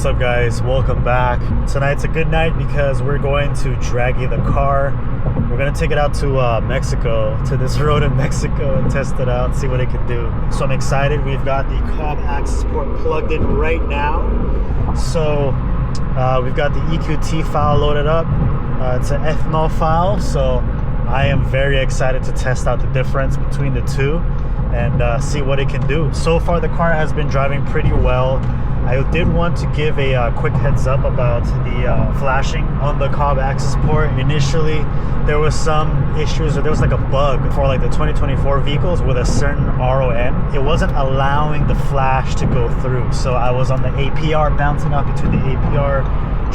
What's up guys, welcome back. Tonight's a good night because we're going to Dragy the car. We're gonna take it out to Mexico, to this road in Mexico, and test it out, see what it can do. So I'm excited. We've got the cob access port plugged in right now. So we've got the EQT file loaded up. It's an ethanol file, so I am very excited to test out the difference between the two and see what it can do. So far the car has been driving pretty well. I did want to give a quick heads up about the flashing on the cob access port. Initially there was some issues, or there was like a bug for like the 2024 vehicles with a certain RON. It wasn't allowing the flash to go through, so I was on the APR, bouncing off between the APR,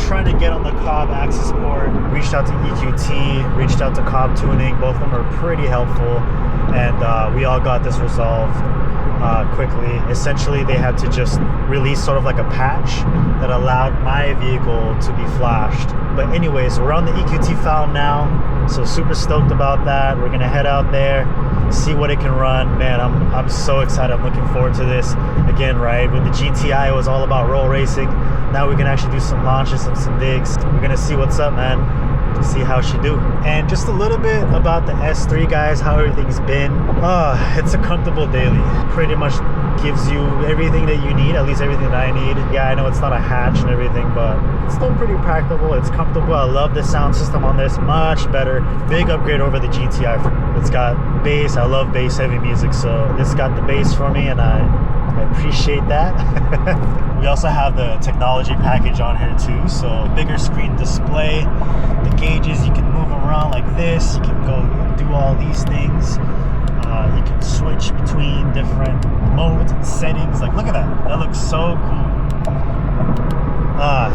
trying to get on the cob access port. Reached out to EQT, reached out to Cob Tuning. Both of them are pretty helpful, and we all got this resolved quickly. Essentially they had to just release sort of like a patch that allowed my vehicle to be flashed. But anyways, we're on the EQT file now, so super stoked about that. We're gonna head out there, see what it can run. Man, I'm so excited. I'm looking forward to this. Again, right, with the GTI it was all about roll racing. Now we can actually do some launches and some digs. We're gonna see what's up, man, to see how she do. And just a little bit about the S3, guys, how everything's been. It's a comfortable daily. Pretty much gives you everything that you need, at least everything that I need. Yeah, I know it's not a hatch and everything, but it's still pretty practical. It's comfortable. I love the sound system on this, much better. Big upgrade over the GTI. It's got bass. I love bass heavy music, so this got the bass for me, and I appreciate that. We also have the technology package on here too, so bigger screen display, the gauges, you can move around like this, you can go do all these things, you can switch between different modes and settings. Like, look at that, that looks so cool.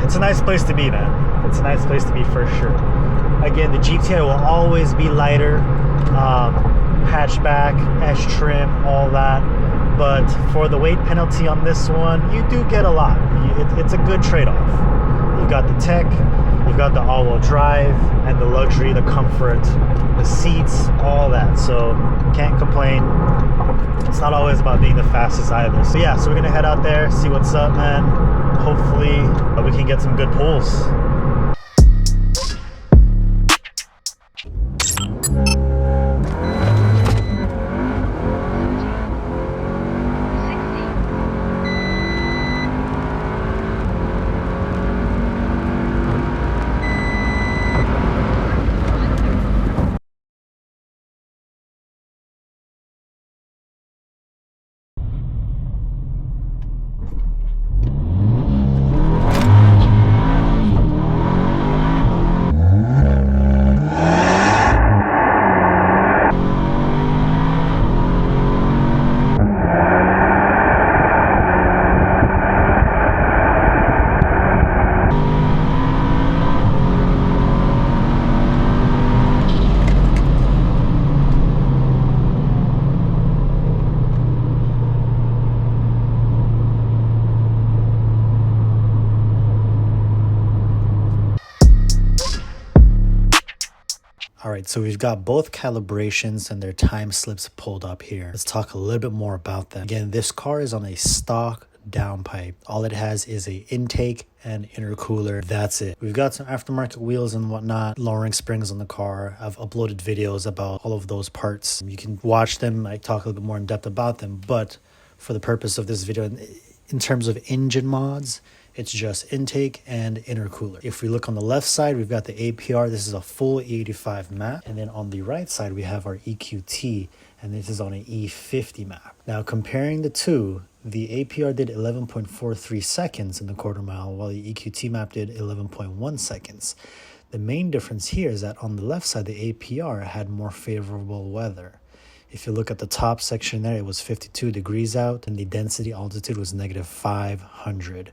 It's a nice place to be, man. It's a nice place to be for sure. Again, the GTI will always be lighter, hatchback, S trim, all that. But for the weight penalty on this one, you do get a lot. It's a good trade-off. You've got the tech, you've got the all-wheel drive, and the luxury, the comfort, the seats, all that. So can't complain. It's not always about being the fastest either. So yeah, so we're gonna head out there, see what's up, man. Hopefully we can get some good pulls. Alright, so we've got both calibrations and their time slips pulled up here. Let's talk a little bit more about them. Again, this car is on a stock downpipe. All it has is a intake and intercooler. That's it. We've got some aftermarket wheels and whatnot, lowering springs on the car. I've uploaded videos about all of those parts. You can watch them. I talk a little bit more in depth about them, but for the purpose of this video, in terms of engine mods, it's just intake and intercooler. If we look on the left side, we've got the APR. This is a full E85 map. And then on the right side, we have our EQT, and this is on an E50 map. Now, comparing the two, the APR did 11.43 seconds in the quarter mile, while the EQT map did 11.1 seconds. The main difference here is that on the left side, the APR had more favorable weather. If you look at the top section there, it was 52 degrees out, and the density altitude was negative 500.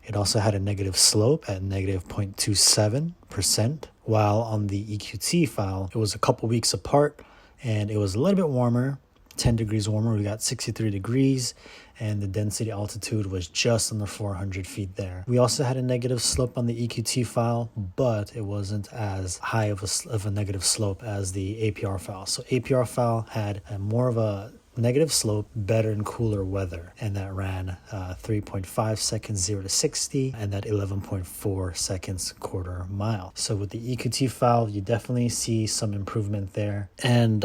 It also had a negative slope at negative 0.27%, while on the EQT file, it was a couple weeks apart, and it was a little bit warmer, 10 degrees warmer. We got 63 degrees, and the density altitude was just under 400 feet there. We also had a negative slope on the EQT file, but it wasn't as high of a negative slope as the APR file. So APR file had more of a negative slope, better in cooler weather. And that ran 3.5 seconds 0 to 60, and that 11.4 seconds quarter mile. So with the EQT valve, you definitely see some improvement there. And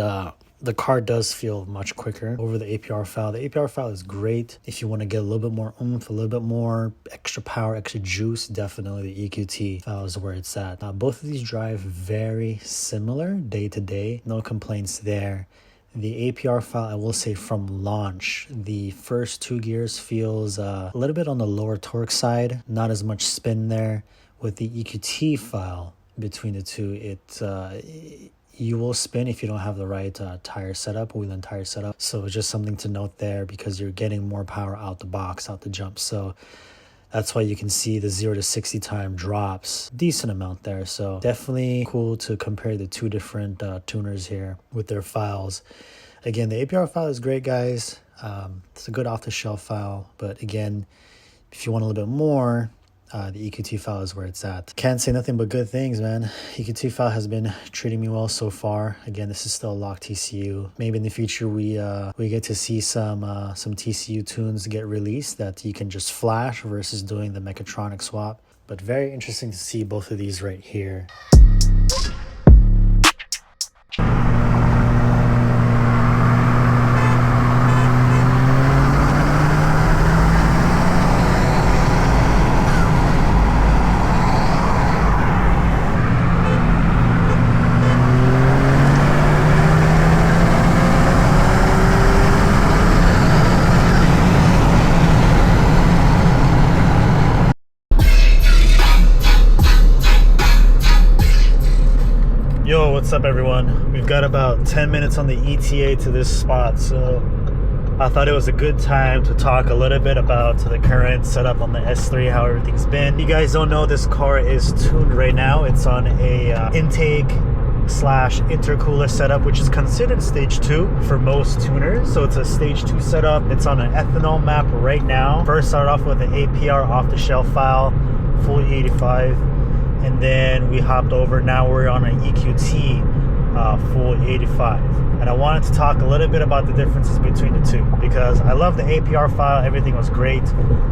the car does feel much quicker over the APR valve. The APR valve is great if you want to get a little bit more oomph, a little bit more extra power, extra juice. Definitely the EQT valve is where it's at. Both of these drive very similar day to day. No complaints there. The APR valve, I will say from launch, the first 2 gears feels a little bit on the lower torque side, not as much spin there. With the EQT valve, between the two, you will spin if you don't have the right tire setup, wheel and tire setup. So it's just something to note there because you're getting more power out the box, out the jump. So that's why you can see the 0 to 60 time drops decent amount there. So definitely cool to compare the two different tuners here with their files. Again, the APR file is great, guys. It's a good off-the-shelf file. But again, if you want a little bit more, the EQT file is where it's at. Can't say nothing but good things, man. EQT file has been treating me well so far. Again, this is still a locked TCU. Maybe in the future we get to see some TCU tunes get released that you can just flash versus doing the mechatronic swap. But very interesting to see both of these right here. Yo, what's up everyone? We've got about 10 minutes on the ETA to this spot, so I thought it was a good time to talk a little bit about the current setup on the S3, how everything's been. You guys don't know, this car is tuned right now. It's on a intake slash intercooler setup, which is considered stage 2 for most tuners. So it's a stage 2 setup. It's on an ethanol map right now. First started off with an APR off-the-shelf file, full 85. And then we hopped over, now we're on an EQT full 85. And I wanted to talk a little bit about the differences between the two because I love the APR file, everything was great.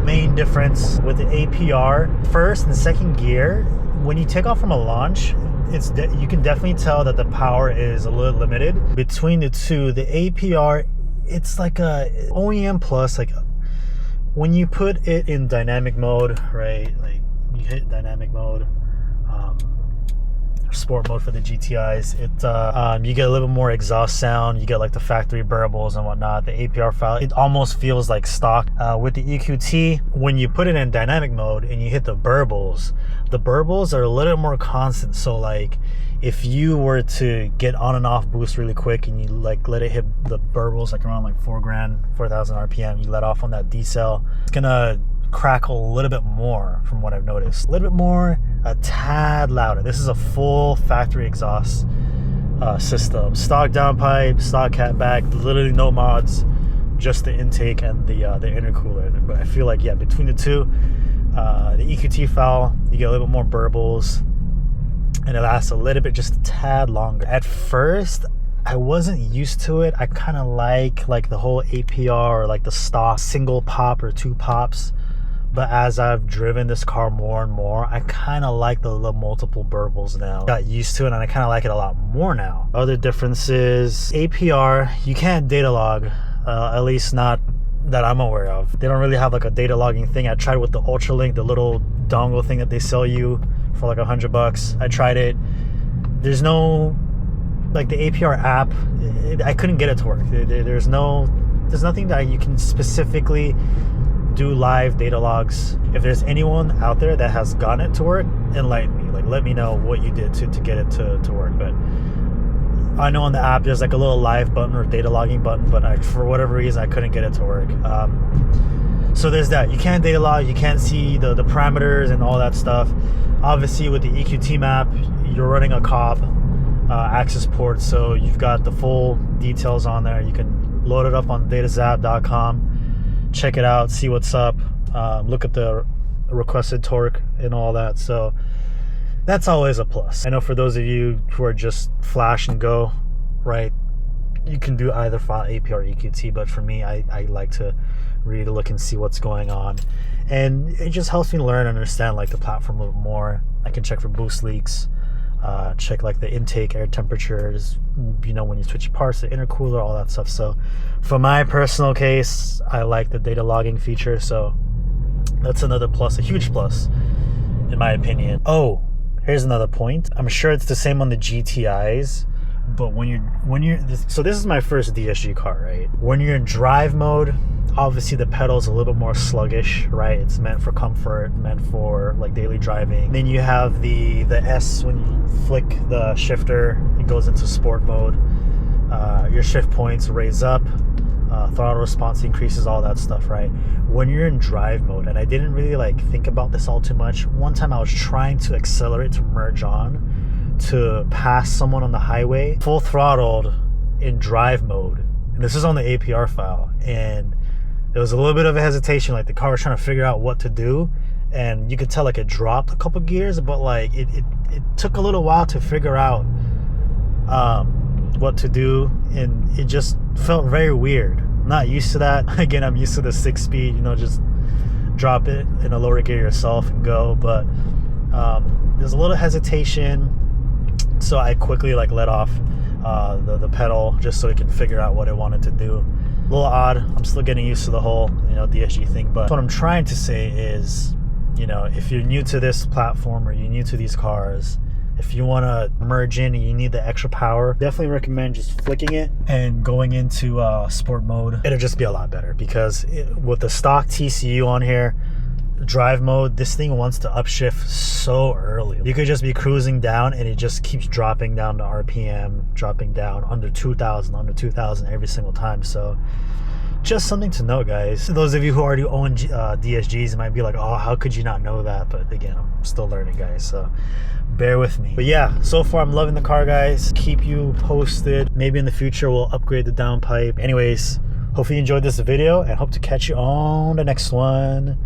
Main difference with the APR, first and second gear, when you take off from a launch, you can definitely tell that the power is a little limited. Between the two, the APR, it's like a OEM plus, like when you put it in dynamic mode, right? Like you hit dynamic mode, sport mode for the GTIs, you get a little bit more exhaust sound, you get like the factory burbles and whatnot. The APR file, it almost feels like stock. With the EQT, when you put it in dynamic mode and you hit the burbles are a little more constant. So like if you were to get on and off boost really quick and you like let it hit the burbles like around like 4,000 RPM, you let off on that decel, it's gonna crackle a little bit more from what I've noticed. A little bit more, a tad louder. This is a full factory exhaust system. Stock downpipe, stock catback, literally no mods, just the intake and the intercooler. But I feel like, yeah, between the two, the EQT file, you get a little bit more burbles and it lasts a little bit, just a tad longer. At first, I wasn't used to it. I kind of like the whole APR or like the stock single pop or 2 pops. But as I've driven this car more and more, I kind of like the multiple burbles now. Got used to it and I kind of like it a lot more now. Other differences, APR, you can't data log, at least not that I'm aware of. They don't really have like a data logging thing. I tried with the Ultralink, the little dongle thing that they sell you for like $100. I tried it. There's no, like the APR app, I couldn't get it to work. There's nothing that you can specifically do live data logs. If there's anyone out there that has gotten it to work, enlighten me. Like let me know what you did to get it to work. But I know on the app there's like a little live button or data logging button, but for whatever reason I couldn't get it to work. So there's that. You can't data log, you can't see the parameters and all that stuff. Obviously with the EQT map, you're running a coupe access port, so you've got the full details on there. You can load it up on datazap.com, check it out, see what's up, look at the requested torque and all that. So that's always a plus. I know for those of you who are just flash and go, right, you can do either file AP or EQT, but for me, I like to really look and see what's going on, and it just helps me learn and understand like the platform a little more. I can check for boost leaks, check like the intake air temperatures, you know, when you switch parts, the intercooler, all that stuff. So for my personal case, I like the data logging feature, so that's another plus, a huge plus in my opinion. Oh, here's another point. I'm sure it's the same on the GTIs, but when you're so this is my first DSG car, right? When you're in drive mode, obviously the pedal's a little bit more sluggish, right? It's meant for comfort, meant for like daily driving. Then you have the S. When you flick the shifter, it goes into sport mode. Your shift points raise up, throttle response increases, all that stuff, right? When you're in drive mode, and I didn't really like think about this all too much. One time I was trying to accelerate to merge on to pass someone on the highway, full throttled in drive mode, and this is on the APR file, and there was a little bit of a hesitation, like the car was trying to figure out what to do, and you could tell like it dropped a couple gears, but like it took a little while to figure out what to do, and it just felt very weird. I'm not used to that. Again, I'm used to the 6-speed, you know, just drop it in a lower gear yourself and go, but there's a little hesitation, so I quickly like let off the pedal just so it can figure out what it wanted to do. A little odd. I'm still getting used to the whole, you know, DSG thing, but what I'm trying to say is, you know, if you're new to this platform or you're new to these cars, if you want to merge in and you need the extra power, definitely recommend just flicking it and going into sport mode. It'll just be a lot better, because with the stock TCU on here, drive mode, this thing wants to upshift so early. You could just be cruising down and it just keeps dropping down to RPM, dropping down under 2,000 every single time. So just something to know, guys. Those of you who already own DSGs might be like, oh, how could you not know that? But again, I'm still learning, guys, so bear with me. But yeah, so far I'm loving the car, guys. Keep you posted. Maybe in the future we'll upgrade the downpipe. Anyways, hopefully you enjoyed this video and hope to catch you on the next one.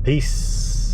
Peace.